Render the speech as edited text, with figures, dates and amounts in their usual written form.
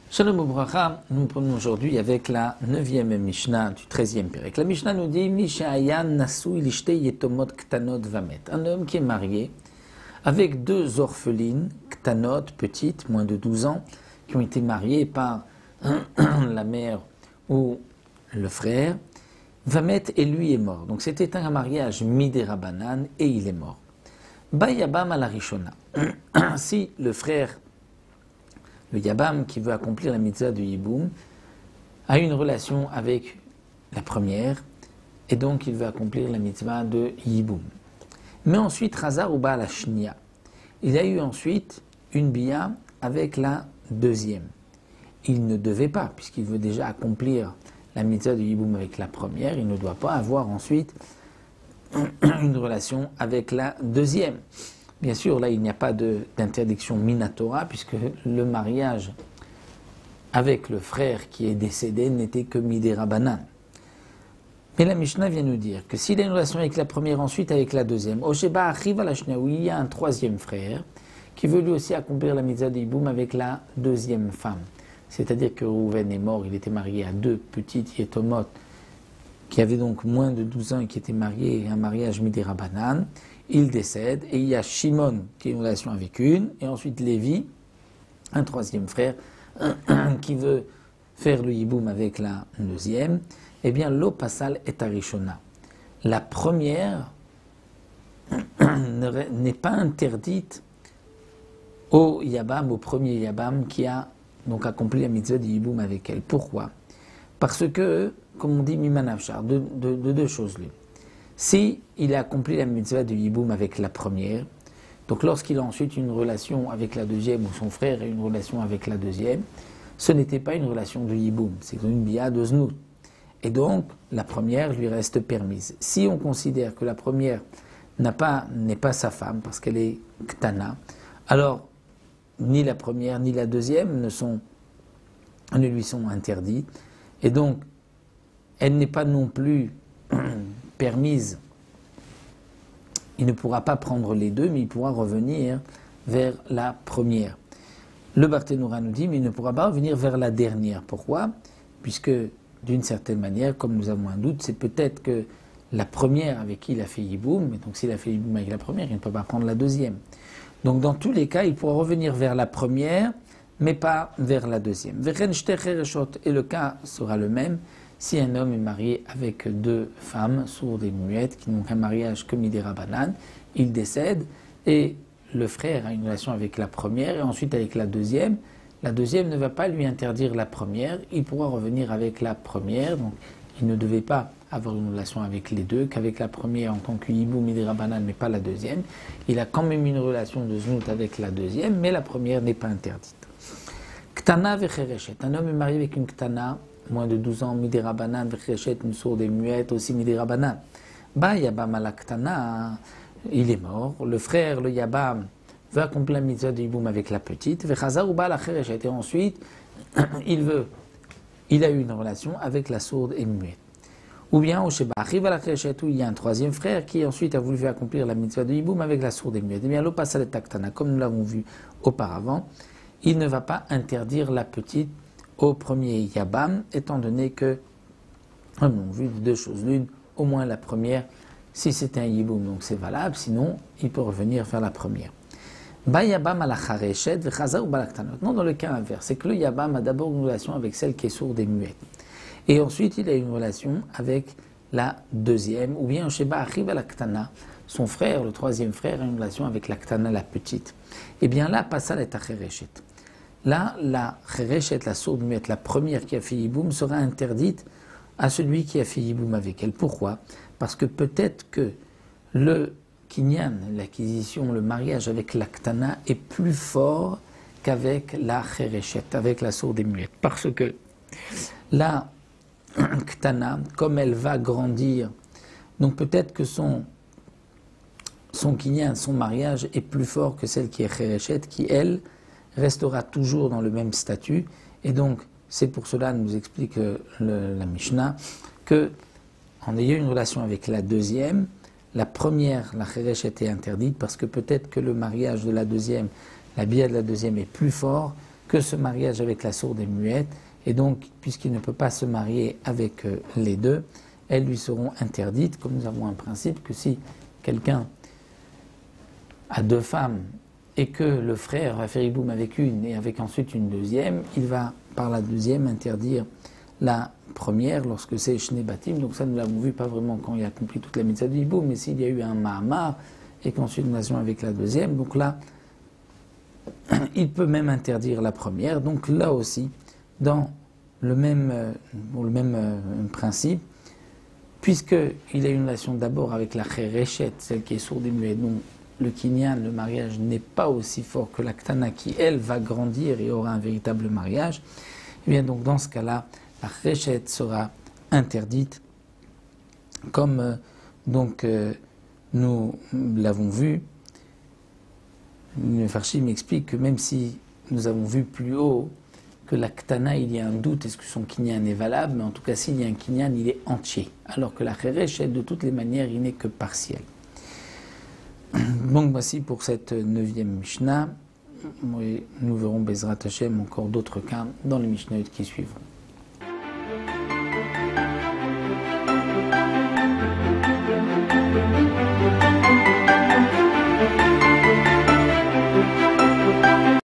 Shalom Ubracha, nous prenons aujourd'hui avec la 9e Mishnah du 13e Pérec. La Mishnah nous dit Mishayan Nasui Lishte Yetomot Ktanot Vamet. Un homme qui est marié avec deux orphelines, Ktanot, petites, moins de 12 ans, qui ont été mariées par la mère ou le frère. Vamet et lui est mort. Donc c'était un mariage midérabanan et il est mort. Bayabam ala Rishona. Si le frère, le Yabam qui veut accomplir la mitzvah de Yiboum, a une relation avec la première, et donc il veut accomplir la mitzvah de Yiboum. Mais ensuite, Razar ou Baal Hashnia, il a eu ensuite une bia avec la deuxième. Il ne devait pas, puisqu'il veut déjà accomplir la mitzvah de Yiboum avec la première, il ne doit pas avoir ensuite une relation avec la deuxième. Bien sûr, là, il n'y a pas d'interdiction minatora, puisque le mariage avec le frère qui est décédé n'était que midérabanan. Mais la Mishnah vient nous dire que s'il a une relation avec la première, ensuite avec la deuxième, Osheba arrive à la Shnia, où il y a un troisième frère qui veut lui aussi accomplir la mitzvah de Yiboum avec la deuxième femme. C'est-à-dire que Rouven est mort, il était marié à deux petites Yetomot qui avaient donc moins de 12 ans et qui étaient mariés, un mariage midérabanan. Il décède et il y a Shimon qui a une relation avec une, et ensuite Lévi, un troisième frère, qui veut faire le Yiboum avec la deuxième. Eh bien, l'eau passale est arishona. La première n'est pas interdite au Yabam, au premier Yabam qui a donc accompli la mitzvah de Yiboum avec elle. Pourquoi? Parce que, comme on dit, Mimanavchar, de deux choses l'une. Si il a accompli la mitzvah de Yiboum avec la première, donc lorsqu'il a ensuite une relation avec la deuxième, ou son frère a une relation avec la deuxième, ce n'était pas une relation de Yiboum, c'est une bia de Znout. Et donc, la première lui reste permise. Si on considère que la première n'est pas sa femme, parce qu'elle est Ktana, alors ni la première ni la deuxième ne lui sont interdites, et donc elle n'est pas non plus permise. Il ne pourra pas prendre les deux, mais il pourra revenir vers la première. Le Barthénoura nous dit, mais il ne pourra pas revenir vers la dernière. Pourquoi? Puisque, d'une certaine manière, comme nous avons un doute, c'est peut-être que la première avec qui il a fait Yiboum, et donc s'il a fait Yiboum avec la première, il ne peut pas prendre la deuxième. Donc dans tous les cas, il pourra revenir vers la première, mais pas vers la deuxième. Et le cas sera le même si un homme est marié avec deux femmes sourdes et muettes qui n'ont qu'un mariage que midérabanan, il décède et le frère a une relation avec la première et ensuite avec la deuxième. La deuxième ne va pas lui interdire la première, il pourra revenir avec la première, donc il ne devait pas avoir une relation avec les deux, qu'avec la première en tant que Yiboum midérabanan, mais pas la deuxième. Il a quand même une relation de znout avec la deuxième, mais la première n'est pas interdite. Ktana vechereshet, un homme est marié avec une ktana, moins de 12 ans, midérabanan, vechereshet, une sourde et muette, aussi midérabanan. Ba yabam ala ktana, il est mort, le frère, le yabam, veut accomplir la mitzvah de Yiboum avec la petite, vechazar ou ba la chereshet, et ensuite, il a eu une relation avec la sourde et muette. Ou bien, au Sheba, arrive à la chereshet, où il y a un troisième frère qui ensuite a voulu faire accomplir la mitzvah de Yiboum avec la sourde et muette. Eh bien, l'eau passe à l'étaktana, comme nous l'avons vu auparavant, il ne va pas interdire la petite au premier Yabam, étant donné que, on a vu deux choses l'une, au moins la première, si c'était un Yiboum, donc c'est valable, sinon il peut revenir vers la première. Ba Yabam ala chareshet v'chaza ou balaktanot. Non, dans le cas inverse, c'est que le Yabam a d'abord une relation avec celle qui est sourde et muette. Et ensuite il a une relation avec la deuxième, ou bien Sheba arrive à la ktana, son frère, le troisième frère, a une relation avec la ktana, la petite. Eh bien là, passal est à chereshet. Là, la chereshet, la sourde muette, la première qui a fait Yiboum, sera interdite à celui qui a fait Yiboum avec elle. Pourquoi? Parce que peut-être que le kinyan, l'acquisition, le mariage avec la ktana est plus fort qu'avec la chereshet, avec la sourde et muette. Parce que la ktana, comme elle va grandir, donc peut-être que son kinyan, son mariage est plus fort que celle qui est chereshet, qui elle restera toujours dans le même statut. Et donc, c'est pour cela, nous explique la Mishnah, que en ayant une relation avec la deuxième, la première, la Kheresh, était interdite parce que peut-être que le mariage de la deuxième, la bia de la deuxième est plus fort que ce mariage avec la sourde et muette. Et donc, puisqu'il ne peut pas se marier avec les deux, elles lui seront interdites, comme nous avons un principe que si quelqu'un a deux femmes et que le frère va faire hiboum avec une et avec ensuite une deuxième, il va par la deuxième interdire la première lorsque c'est Shne Batim. Donc ça, nous l'avons vu pas vraiment quand il a accompli toute la mitzvah du hiboum, mais s'il y a eu un Mahamar et qu'ensuite nous l'avions avec la deuxième, donc là, il peut même interdire la première. Donc là aussi, dans le même principe, puisqu'il a une relation d'abord avec la Khereshet, celle qui est sourde et muette, dont le kinyan, le mariage, n'est pas aussi fort que la Ktana qui, elle, va grandir et aura un véritable mariage, et bien donc dans ce cas-là, la Khereshet sera interdite, comme nous l'avons vu. Le Farshim m'explique que même si nous avons vu plus haut que la Ktana, il y a un doute, est-ce que son kinyan est valable, mais en tout cas s'il y a un kinyan, il est entier, alors que la Khereshet, de toutes les manières, il n'est que partiel. Donc voici pour cette 9e Mishnah. Nous verrons Bezrat Hashem encore d'autres cas dans les Mishnayot qui suivront.